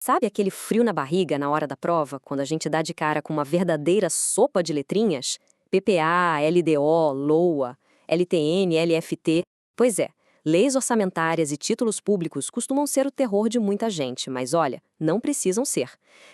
Sabe aquele frio na barriga na hora da prova, quando a gente dá de cara com uma verdadeira sopa de letrinhas? PPA, LDO, LOA, LTN, LFT. Pois é, leis orçamentárias e títulos públicos costumam ser o terror de muita gente, mas olha, não precisam ser.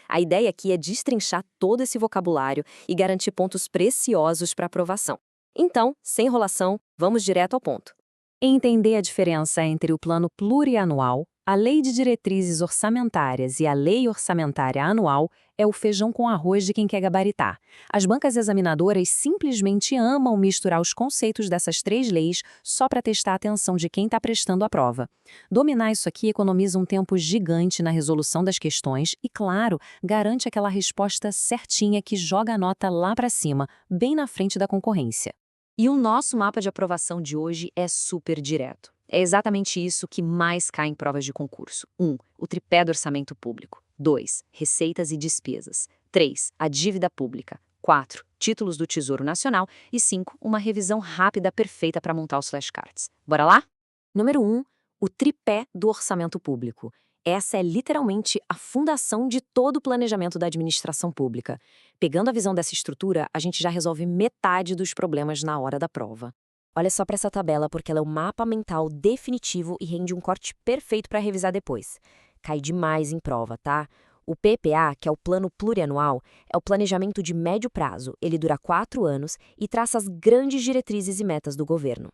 A ideia aqui é destrinchar todo esse vocabulário e garantir pontos preciosos para aprovação. Então, sem enrolação, vamos direto ao ponto. Entender a diferença entre o plano plurianual, a lei de diretrizes orçamentárias e a lei orçamentária anual é o feijão com arroz de quem quer gabaritar. As bancas examinadoras simplesmente amam misturar os conceitos dessas três leis só para testar a atenção de quem está prestando a prova. Dominar isso aqui economiza um tempo gigante na resolução das questões e, claro, garante aquela resposta certinha que joga a nota lá para cima, bem na frente da concorrência. E o nosso mapa de aprovação de hoje é super direto. É exatamente isso que mais cai em provas de concurso. 1. O tripé do orçamento público. 2. Receitas e despesas. 3. A dívida pública. 4. Títulos do Tesouro Nacional. E 5. Uma revisão rápida perfeita para montar os flashcards. Bora lá? Número 1. O tripé do orçamento público. Essa é literalmente a fundação de todo o planejamento da administração pública. Pegando a visão dessa estrutura, a gente já resolve metade dos problemas na hora da prova. Olha só para essa tabela, porque ela é um mapa mental definitivo e rende um corte perfeito para revisar depois. Cai demais em prova, tá? O PPA, que é o Plano Plurianual, é o planejamento de médio prazo. Ele dura 4 anos e traça as grandes diretrizes e metas do governo.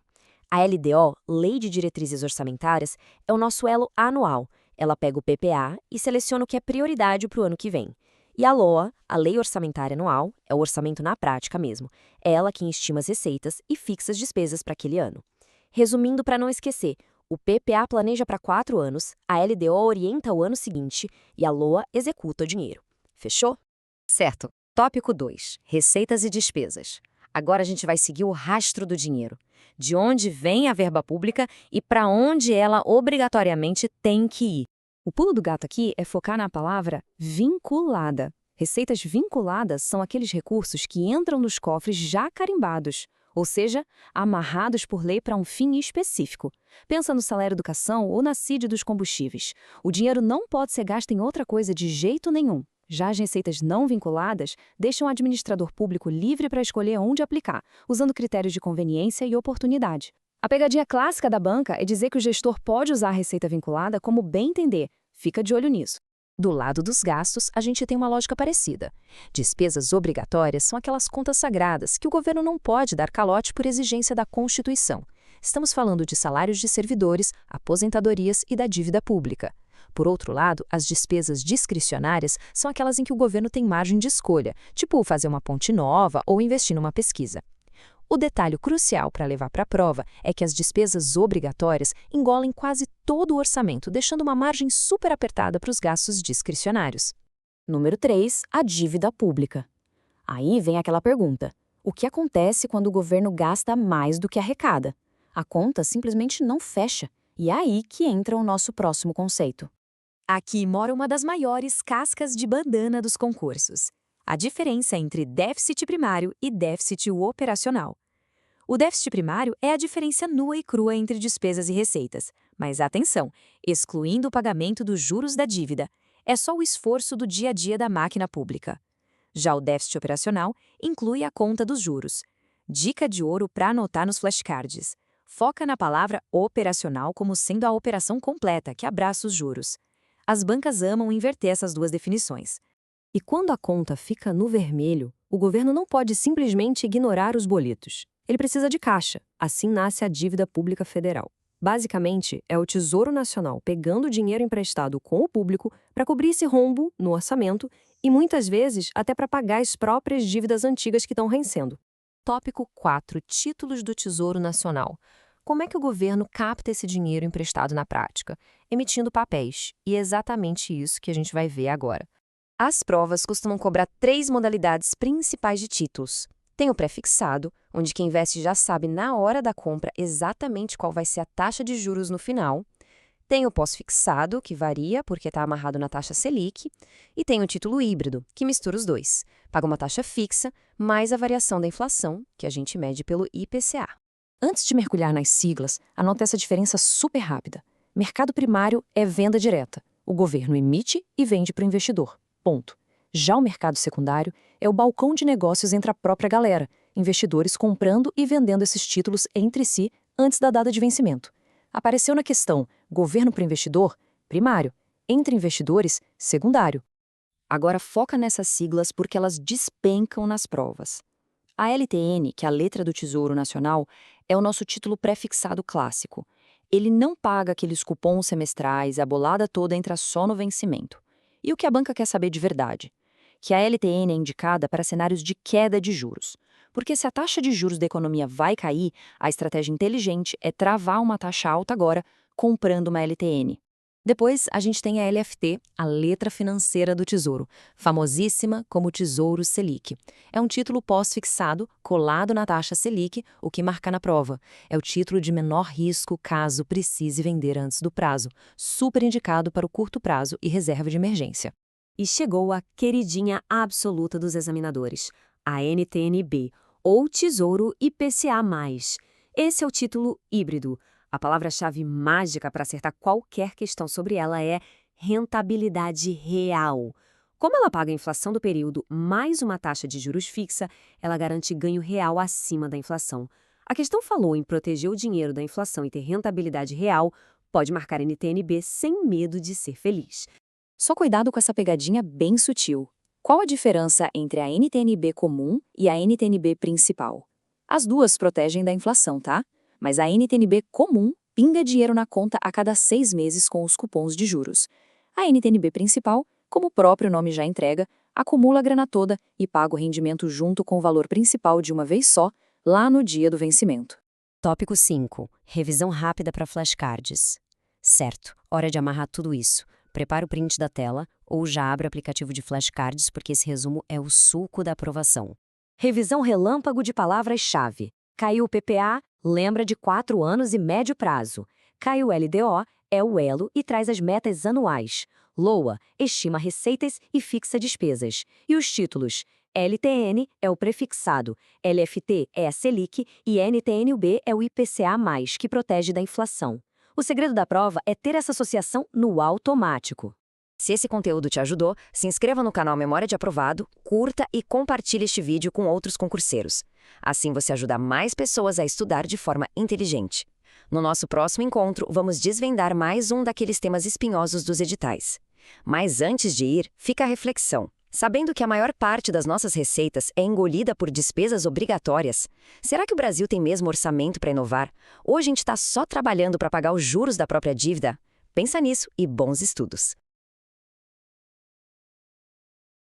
A LDO, Lei de Diretrizes Orçamentárias, é o nosso elo anual. Ela pega o PPA e seleciona o que é prioridade para o ano que vem. E a LOA, a Lei Orçamentária Anual, é o orçamento na prática mesmo. É ela quem estima as receitas e fixa as despesas para aquele ano. Resumindo, para não esquecer, o PPA planeja para 4 anos, a LDO orienta o ano seguinte e a LOA executa o dinheiro. Fechou? Certo. Tópico 2. Receitas e despesas. Agora a gente vai seguir o rastro do dinheiro. De onde vem a verba pública e para onde ela obrigatoriamente tem que ir. O pulo do gato aqui é focar na palavra vinculada. Receitas vinculadas são aqueles recursos que entram nos cofres já carimbados, ou seja, amarrados por lei para um fim específico. Pensa no salário educação ou na CID dos combustíveis. O dinheiro não pode ser gasto em outra coisa de jeito nenhum. Já as receitas não vinculadas deixam o administrador público livre para escolher onde aplicar, usando critérios de conveniência e oportunidade. A pegadinha clássica da banca é dizer que o gestor pode usar a receita vinculada como bem entender. Fica de olho nisso. Do lado dos gastos, a gente tem uma lógica parecida. Despesas obrigatórias são aquelas contas sagradas que o governo não pode dar calote por exigência da Constituição. Estamos falando de salários de servidores, aposentadorias e da dívida pública. Por outro lado, as despesas discricionárias são aquelas em que o governo tem margem de escolha, tipo fazer uma ponte nova ou investir numa pesquisa. O detalhe crucial para levar para a prova é que as despesas obrigatórias engolem quase todo o orçamento, deixando uma margem super apertada para os gastos discricionários. Número 3. A dívida pública. Aí vem aquela pergunta: o que acontece quando o governo gasta mais do que arrecada? A conta simplesmente não fecha. E é aí que entra o nosso próximo conceito. Aqui mora uma das maiores cascas de bandana dos concursos. A diferença entre déficit primário e déficit operacional. O déficit primário é a diferença nua e crua entre despesas e receitas. Mas atenção, excluindo o pagamento dos juros da dívida, é só o esforço do dia a dia da máquina pública. Já o déficit operacional inclui a conta dos juros. Dica de ouro para anotar nos flashcards. Foca na palavra operacional como sendo a operação completa que abraça os juros. As bancas amam inverter essas duas definições. E quando a conta fica no vermelho, o governo não pode simplesmente ignorar os boletos. Ele precisa de caixa. Assim nasce a dívida pública federal. Basicamente, é o Tesouro Nacional pegando dinheiro emprestado com o público para cobrir esse rombo no orçamento e, muitas vezes, até para pagar as próprias dívidas antigas que estão vencendo. Tópico 4. Títulos do Tesouro Nacional. Como é que o governo capta esse dinheiro emprestado na prática? Emitindo papéis. E é exatamente isso que a gente vai ver agora. As provas costumam cobrar 3 modalidades principais de títulos. Tem o pré-fixado, onde quem investe já sabe na hora da compra exatamente qual vai ser a taxa de juros no final. Tem o pós-fixado, que varia porque está amarrado na taxa Selic. E tem o título híbrido, que mistura os dois. Paga uma taxa fixa, mais a variação da inflação, que a gente mede pelo IPCA. Antes de mergulhar nas siglas, anota essa diferença super rápida. Mercado primário é venda direta. o governo emite e vende para o investidor. Ponto. Já o mercado secundário é o balcão de negócios entre a própria galera, investidores comprando e vendendo esses títulos entre si antes da data de vencimento. Apareceu na questão governo para investidor, primário, entre investidores, secundário. Agora foca nessas siglas porque elas despencam nas provas. A LTN, que é a letra do Tesouro Nacional, é o nosso título prefixado clássico. Ele não paga aqueles cupons semestrais, a bolada toda entra só no vencimento. E o que a banca quer saber de verdade? Que a LTN é indicada para cenários de queda de juros. Porque se a taxa de juros da economia vai cair, a estratégia inteligente é travar uma taxa alta agora, comprando uma LTN. Depois, a gente tem a LFT, a letra financeira do Tesouro, famosíssima como Tesouro Selic. É um título pós-fixado, colado na taxa Selic, o que marca na prova. É o título de menor risco caso precise vender antes do prazo, super indicado para o curto prazo e reserva de emergência. E chegou a queridinha absoluta dos examinadores, a NTN-B, ou Tesouro IPCA+. Esse é o título híbrido. A palavra-chave mágica para acertar qualquer questão sobre ela é rentabilidade real. Como ela paga a inflação do período mais uma taxa de juros fixa, ela garante ganho real acima da inflação. A questão falou em proteger o dinheiro da inflação e ter rentabilidade real, pode marcar NTN-B sem medo de ser feliz. Só cuidado com essa pegadinha bem sutil. Qual a diferença entre a NTN-B comum e a NTN-B principal? As duas protegem da inflação, tá? Mas a NTN-B comum pinga dinheiro na conta a cada 6 meses com os cupons de juros. A NTN-B principal, como o próprio nome já entrega, acumula a grana toda e paga o rendimento junto com o valor principal de uma vez só, lá no dia do vencimento. Tópico 5. Revisão rápida para flashcards. Certo, hora de amarrar tudo isso. Prepara o print da tela ou já abre o aplicativo de flashcards porque esse resumo é o suco da aprovação. Revisão relâmpago de palavras-chave. Caiu o PPA, lembra de 4 anos e médio prazo. Caiu o LDO, é o elo e traz as metas anuais. LOA, estima receitas e fixa despesas. E os títulos? LTN é o prefixado, LFT é a Selic e NTN-B é o IPCA+, que protege da inflação. O segredo da prova é ter essa associação no automático. Se esse conteúdo te ajudou, se inscreva no canal Memória de Aprovado, curta e compartilhe este vídeo com outros concurseiros. Assim você ajuda mais pessoas a estudar de forma inteligente. No nosso próximo encontro, vamos desvendar mais um daqueles temas espinhosos dos editais. Mas antes de ir, fica a reflexão. Sabendo que a maior parte das nossas receitas é engolida por despesas obrigatórias, será que o Brasil tem mesmo orçamento para inovar? Ou a gente está só trabalhando para pagar os juros da própria dívida? Pensa nisso e bons estudos!